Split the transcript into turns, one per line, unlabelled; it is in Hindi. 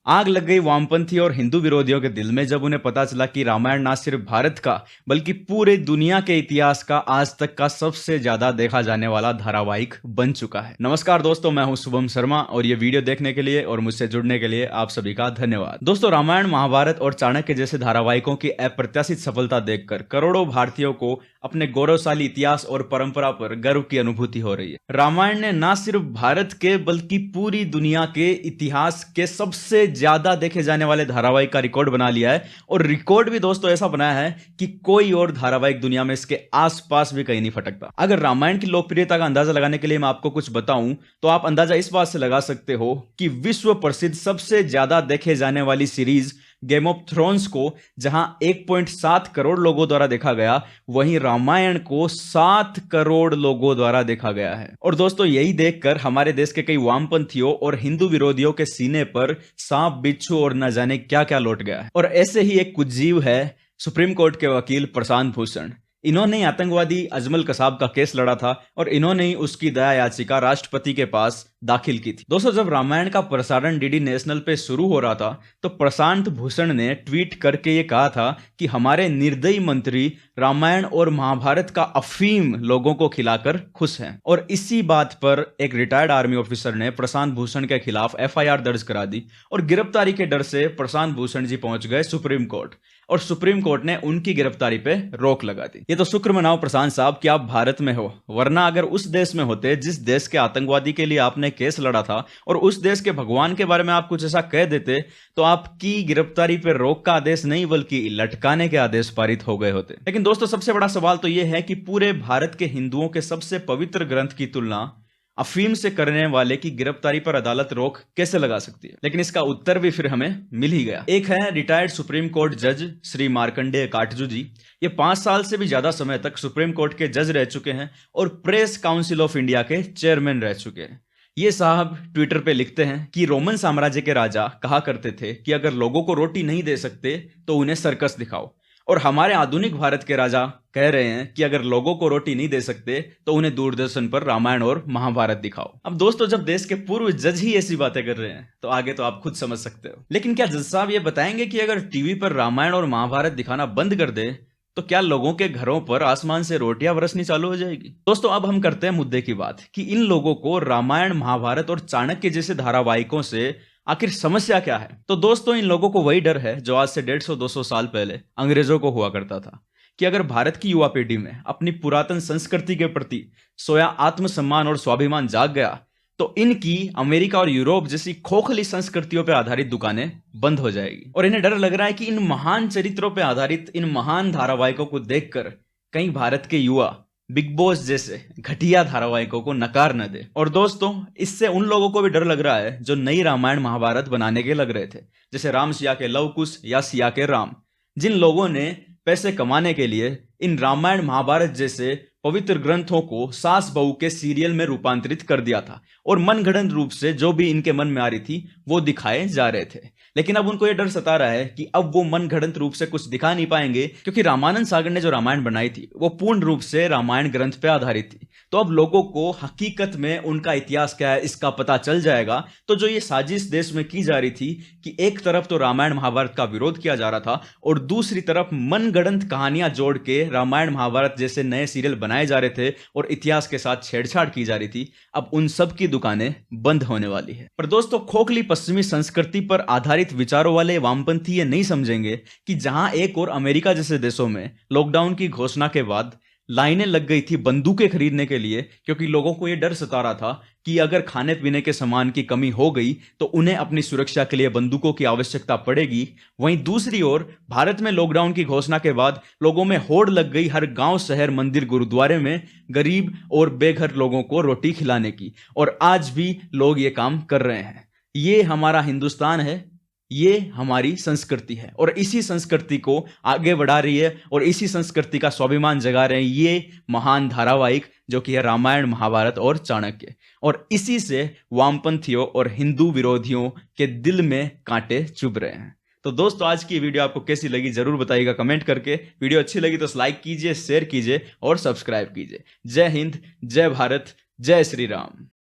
आग लग गई वामपंथी और हिंदू विरोधियों के दिल में जब उन्हें पता चला कि रामायण ना सिर्फ भारत का बल्कि पूरे दुनिया के इतिहास का आज तक का सबसे ज्यादा देखा जाने वाला धारावाहिक बन चुका है। नमस्कार दोस्तों, मैं हूं शुभम शर्मा और ये वीडियो देखने के लिए और मुझसे जुड़ने के लिए आप सभी का धन्यवाद। दोस्तों, रामायण, महाभारत और चाणक्य जैसे धारावाहिकों की अप्रत्याशित सफलता देखकर करोड़ों भारतीयों को अपने गौरवशाली इतिहास और परंपरा पर गर्व की अनुभूति हो रही है। रामायण ने न सिर्फ भारत के बल्कि पूरी दुनिया के इतिहास के सबसे ज्यादा देखे जाने वाले धारावाहिक का रिकॉर्ड बना लिया है और रिकॉर्ड भी दोस्तों ऐसा बनाया है कि कोई और धारावाहिक दुनिया में इसके आसपास भी कहीं नहीं फटकता। अगर रामायण की लोकप्रियता का अंदाजा लगाने के लिए मैं आपको कुछ बताऊं तो आप अंदाजा इस बात से लगा सकते हो कि विश्व प्रसिद्ध सबसे ज्यादा देखे जाने वाली सीरीज गेम ऑफ थ्रोन्स को जहां 1.7 करोड़ लोगों द्वारा देखा गया, वहीं रामायण को 7 करोड़ लोगों द्वारा देखा गया है। और दोस्तों, यही देखकर हमारे देश के कई वामपंथियों और हिंदू विरोधियों के सीने पर सांप, बिच्छू और न जाने क्या क्या लौट गया है। और ऐसे ही एक कुजीव है सुप्रीम कोर्ट के वकील प्रशांत भूषण। इन्होंने आतंकवादी अजमल कसाब का केस लड़ा था और इन्होंने ही उसकी दया याचिका राष्ट्रपति के पास दाखिल की थी। दोस्तों, जब रामायण का प्रसारण डीडी नेशनल पे शुरू हो रहा था तो प्रशांत भूषण ने ट्वीट करके ये कहा था कि हमारे निर्दयी मंत्री रामायण और महाभारत का अफीम लोगों को खिलाकर खुश हैं। और इसी बात पर एक रिटायर्ड आर्मी ऑफिसर ने प्रशांत भूषण के खिलाफ एफआईआर दर्ज करा दी और गिरफ्तारी के डर से प्रशांत भूषण जी पहुंच गए सुप्रीम कोर्ट और सुप्रीम कोर्ट ने उनकी गिरफ्तारी पे रोक लगा दी। ये तो शुक्र मनाओ प्रशांत साहब कि आप भारत में हो, वरना अगर उस देश में होते जिस देश के आतंकवादी के लिए आपने केस लड़ा था और उस देश के भगवान के बारे में आप कुछ ऐसा कह देते तो आपकी गिरफ्तारी पर रोक का आदेश नहीं बल्कि लटकाने के आदेश पारित हो गए होते। लेकिन दोस्तों, सबसे बड़ा सवाल तो यह है कि पूरे भारत के हिंदुओं के सबसे पवित्र ग्रंथ की तुलना अफीम से करने वाले की गिरफ्तारी पर अदालत रोक कैसे लगा सकती है? लेकिन इसका उत्तर भी फिर हमें मिल ही गया। एक है रिटायर्ड सुप्रीम कोर्ट जज श्री मार्कंडेय काटजू जी। ये 5 साल से भी ज्यादा समय तक सुप्रीम कोर्ट के जज रह चुके हैं और प्रेस काउंसिल ऑफ इंडिया के चेयरमैन रह चुके हैं। ये साहब ट्विटर पे लिखते हैं कि रोमन साम्राज्य के राजा कहा करते थे कि अगर लोगों को रोटी नहीं दे सकते तो उन्हें सर्कस दिखाओ, और हमारे आधुनिक भारत के राजा कह रहे हैं कि अगर लोगों को रोटी नहीं दे सकते तो उन्हें दूरदर्शन पर रामायण और महाभारत दिखाओ। अब दोस्तों, जब देश के पूर्व जज ही ऐसी बातें कर रहे हैं तो आगे तो आप खुद समझ सकते हो। लेकिन क्या जज साहब ये बताएंगे कि अगर टीवी पर रामायण और महाभारत दिखाना बंद कर दे तो क्या लोगों के घरों पर आसमान से रोटियां बरसनी चालू हो जाएगी? दोस्तों, अब हम करते हैं मुद्दे की बात कि इन लोगों को रामायण, महाभारत और चाणक्य जैसे धारावाहिकों से आखिर समस्या क्या है। तो दोस्तों, इन लोगों को वही डर है जो आज से 150-200 साल पहले अंग्रेजों को हुआ करता था कि अगर भारत की युवा पीढ़ी में अपनी पुरातन संस्कृति के प्रति सोया आत्मसम्मान और स्वाभिमान जाग गया तो इनकी अमेरिका और यूरोप जैसी खोखली संस्कृतियों पर आधारित दुकानें बंद हो जाएगी। और इन्हें डर लग रहा है कि इन महान चरित्रों पर आधारित इन महान धारावाहिकों को देखकर कहीं भारत के युवा बिग बॉस जैसे घटिया धारावाहिकों को नकार न दे। और दोस्तों, इससे उन लोगों को भी डर लग रहा है जो नई रामायण महाभारत बनाने के लग रहे थे, जैसे राम सिया के लव कुश या सिया के राम, जिन लोगों ने पैसे कमाने के लिए इन रामायण महाभारत जैसे पवित्र ग्रंथों को सास बहू के सीरियल में रूपांतरित कर दिया था और मनगढ़ंत रूप से जो भी इनके मन में आ रही थी वो दिखाए जा रहे थे। लेकिन अब उनको यह डर सता रहा है कि अब वो मनगढ़ंत रूप से कुछ दिखा नहीं पाएंगे, क्योंकि रामानंद सागर ने जो रामायण बनाई थी वो पूर्ण रूप से रामायण ग्रंथ पे आधारित थी। तो अब लोगों को हकीकत में उनका इतिहास क्या है इसका पता चल जाएगा। तो जो ये साजिश देश में की जा रही थी कि एक तरफ तो रामायण महाभारत का विरोध किया जा रहा था और दूसरी तरफ मनगढ़ंत कहानियां जोड़ के रामायण महाभारत जैसे नए सीरियल बनाए जा रहे थे और इतिहास के साथ छेड़छाड़ की जा रही थी, अब उन सब की दुकानें बंद होने वाली है। पर दोस्तों, खोखली पश्चिमी संस्कृति पर आधारित विचारों वाले वामपंथी ये नहीं समझेंगे कि जहां एक और अमेरिका जैसे देशों में लॉकडाउन की घोषणा के बाद लाइनें लग गई थी बंदूकें खरीदने के लिए, क्योंकि लोगों को यह डर सता रहा था कि अगर खाने पीने के सामान की कमी हो गई तो उन्हें अपनी सुरक्षा के लिए बंदूकों की आवश्यकता पड़ेगी। वहीं दूसरी ओर भारत में लॉकडाउन की घोषणा के बाद लोगों में होड़ लग गई हर गांव, शहर, मंदिर, गुरुद्वारे में गरीब और बेघर लोगों को रोटी खिलाने की, और आज भी लोग ये काम कर रहे हैं। ये हमारा हिंदुस्तान है, ये हमारी संस्कृति है और इसी संस्कृति को आगे बढ़ा रही है और इसी संस्कृति का स्वाभिमान जगा रहे हैं ये महान धारावाहिक जो कि है रामायण, महाभारत और चाणक्य। और इसी से वामपंथियों और हिंदू विरोधियों के दिल में कांटे चुभ रहे हैं। तो दोस्तों, आज की वीडियो आपको कैसी लगी जरूर बताइएगा कमेंट करके। वीडियो अच्छी लगी तो लाइक कीजिए, शेयर कीजिए और सब्सक्राइब कीजिए। जय हिंद, जय भारत, जय श्री राम।